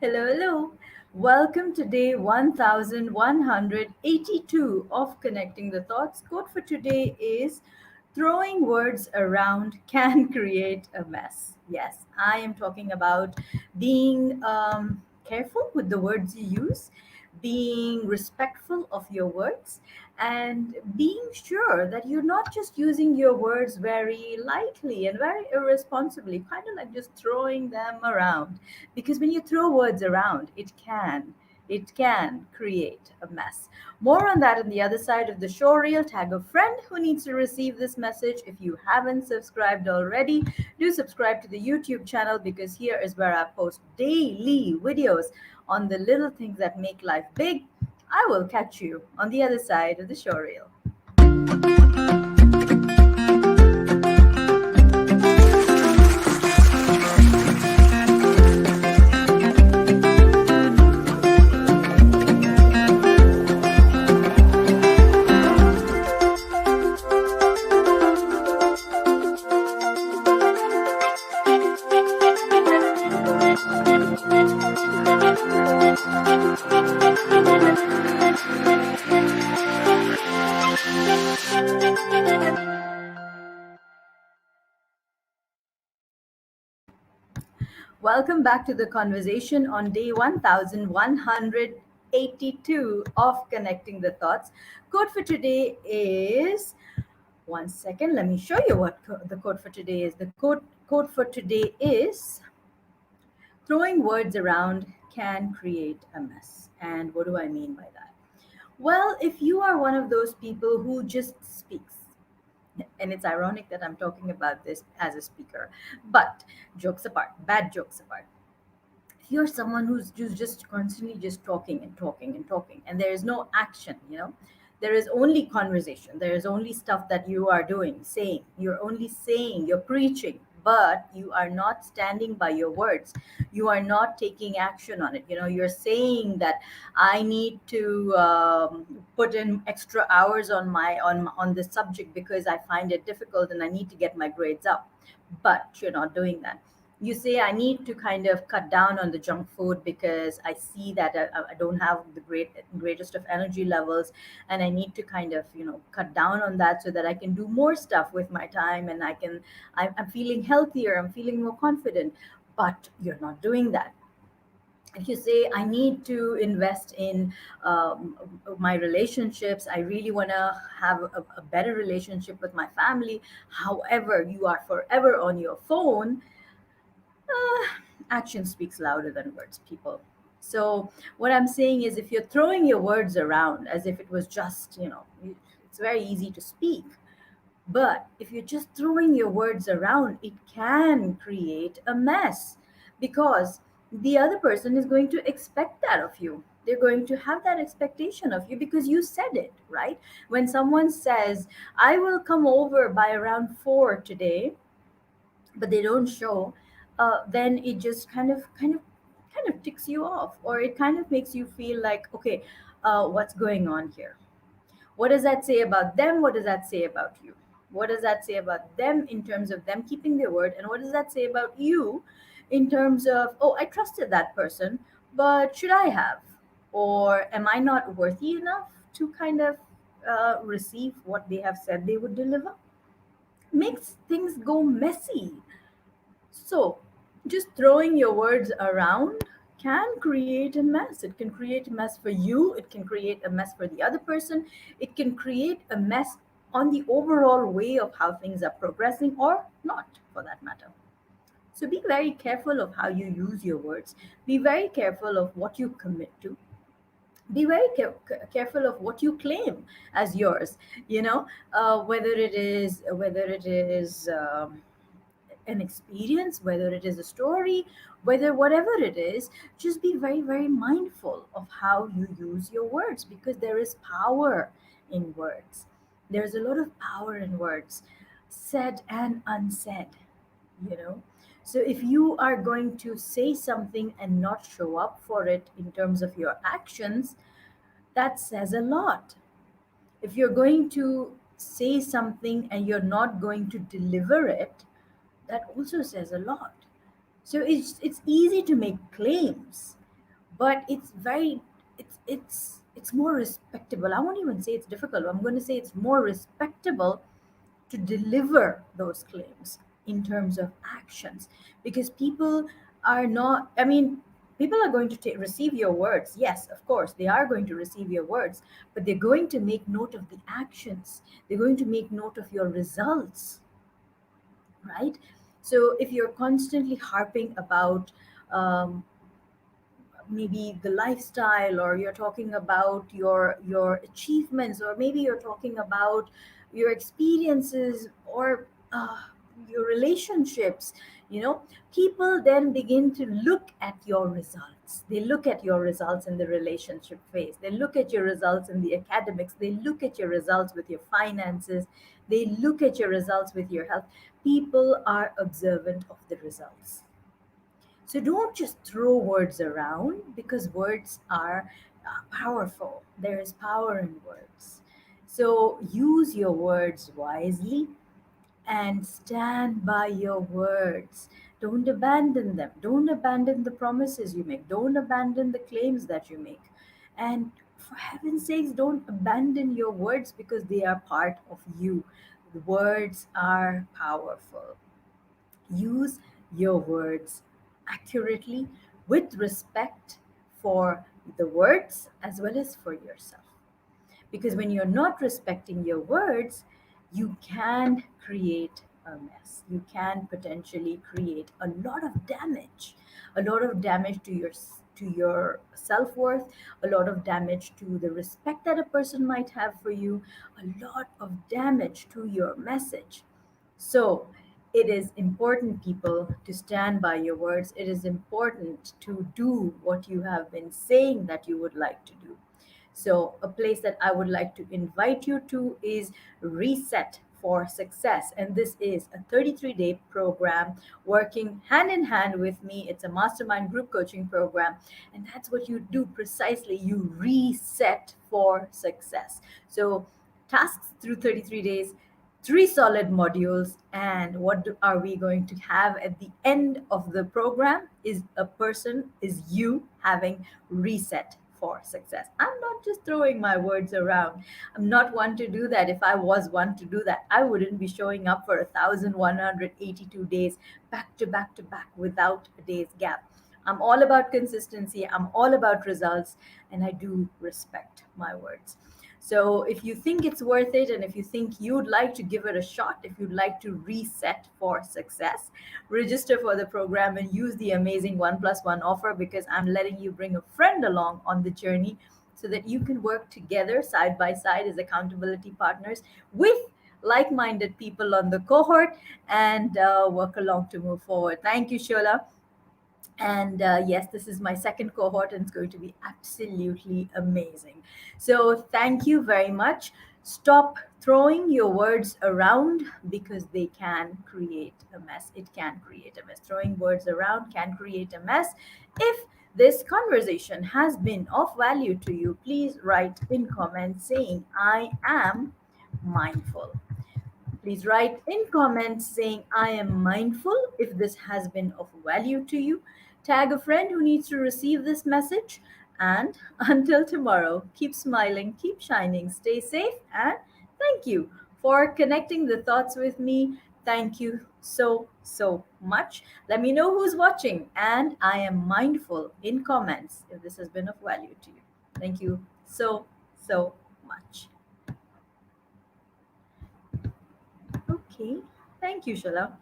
Hello, hello. Welcome to day 1182 of Connecting the Thoughts. Quote for today is throwing words around can create a mess. Yes, I am talking about being careful with the words you use, being respectful of your words, and being sure that you're not just using your words very lightly and very irresponsibly, kind of like just throwing them around, because when you throw words around it can create a mess. More on that on the other side of the show reel. Tag a friend who needs to receive this message. If you haven't subscribed already, do subscribe to the YouTube channel, because here is where I post daily videos on the little things that make life big. I will catch you on the other side of the show reel. Welcome back to the conversation on day 1182 of Connecting the Thoughts. Code for today is one second. Let me show you what the code for today is. The code for today is throwing words around can create a mess. And what do I mean by that? Well, if you are one of those people who just speaks, and it's ironic that I'm talking about this as a speaker, but jokes apart, bad jokes apart, if you're someone who's just constantly just talking and talking and talking, and there is no action, there is only conversation, there is only stuff that you are doing, saying, you're only saying, you're preaching, but you are not standing by your words, you are not taking action on it. You're saying that I need to put in extra hours on my on this subject because I find it difficult and I need to get my grades up, but you're not doing that. You say I need to kind of cut down on the junk food because I see that I don't have the greatest of energy levels, and I need to kind of cut down on that so that I can do more stuff with my time, and I'm feeling healthier, I'm feeling more confident. But you're not doing that. If you say I need to invest in um, my relationships, I really want to have a better relationship with my family, however you are forever on your phone, action speaks louder than words, people. So, what I'm saying is, if you're throwing your words around as if it was just, it's very easy to speak. But if you're just throwing your words around, it can create a mess, because the other person is going to expect that of you. They're going to have that expectation of you because you said it, right? When someone says, I will come over by around 4 today, but they don't show, then it just kind of ticks you off, or it kind of makes you feel like, okay, what's going on here? What does that say about them? What does that say about you? What does that say about them in terms of them keeping their word? And what does that say about you in terms of, oh, I trusted that person, but should I have? Or am I not worthy enough to kind of receive what they have said they would deliver? Makes things go messy. So, just throwing your words around can create a mess. It can create a mess for you, it can create a mess for the other person, it can create a mess on the overall way of how things are progressing, or not, for that matter. So, be very careful of how you use your words, be very careful of what you commit to. Be very careful of what you claim as yours. Whether it is an experience, whether it is a story, whatever it is, just be very, very mindful of how you use your words, because there is power in words. There's a lot of power in words, said and unsaid, you know. So if you are going to say something and not show up for it in terms of your actions, that says a lot. If you're going to say something and you're not going to deliver it, that also says a lot. So it's easy to make claims. but it's more respectable. I won't even say it's difficult. I'm going to say it's more respectable to deliver those claims in terms of actions, because people are not, I mean, people are going to receive your words. Yes, of course they are going to receive your words, but they're going to make note of the actions. They're going to make note of your results, right? So if you're constantly harping about um, maybe the lifestyle, or you're talking about your achievements, or maybe you're talking about your experiences, or your relationships, you know, people then begin to look at your results. They look at your results in the relationship phase, they look at your results in the academics, they look at your results with your finances, they look at your results with your health. People are observant of the results. So don't just throw words around, because words are powerful. There is power in words. So use your words wisely and stand by your words. Don't abandon them. Don't abandon the promises you make. Don't abandon the claims that you make. And for heaven's sakes, don't abandon your words, because they are part of you. The words are powerful. Use your words accurately, with respect for the words as well as for yourself. Because when you're not respecting your words, you can create a mess. You can potentially create a lot of damage to your self-worth, a lot of damage to the respect that a person might have for you, a lot of damage to your message. So it is important, people, to stand by your words. It is important to do what you have been saying that you would like to do. So, a place that I would like to invite you to is Reset for Success. And this is a 33-day program working hand in hand with me. It's a mastermind group coaching program. And that's what you do precisely. You reset for success. So, tasks through 33 days, three solid modules, and are we going to have at the end of the program is you having reset for success. I'm not just throwing my words around. I'm not one to do that. If I was one to do that, I wouldn't be showing up for 1,182 days back to back to back without a day's gap. I'm all about consistency, I'm all about results, and I do respect my words. So if you think it's worth it, and if you think you'd like to give it a shot, if you'd like to reset for success, register for the program and use the amazing 1+1 offer, because I'm letting you bring a friend along on the journey, so that you can work together side by side as accountability partners with like-minded people on the cohort, and work along to move forward. Thank you, Shola. And yes, this is my second cohort, and it's going to be absolutely amazing. So, thank you very much. Stop throwing your words around, because they can create a mess. It can create a mess. Throwing words around can create a mess. If this conversation has been of value to you, please write in comments saying, I am mindful. Please write in comments saying, I am mindful, if this has been of value to you. Tag a friend who needs to receive this message. And until tomorrow, keep smiling, keep shining, stay safe, and thank you for connecting the thoughts with me. Thank you so, so much. Let me know who's watching, and I am mindful in comments if this has been of value to you. Thank you so, so much. Okay. Thank you, Shala.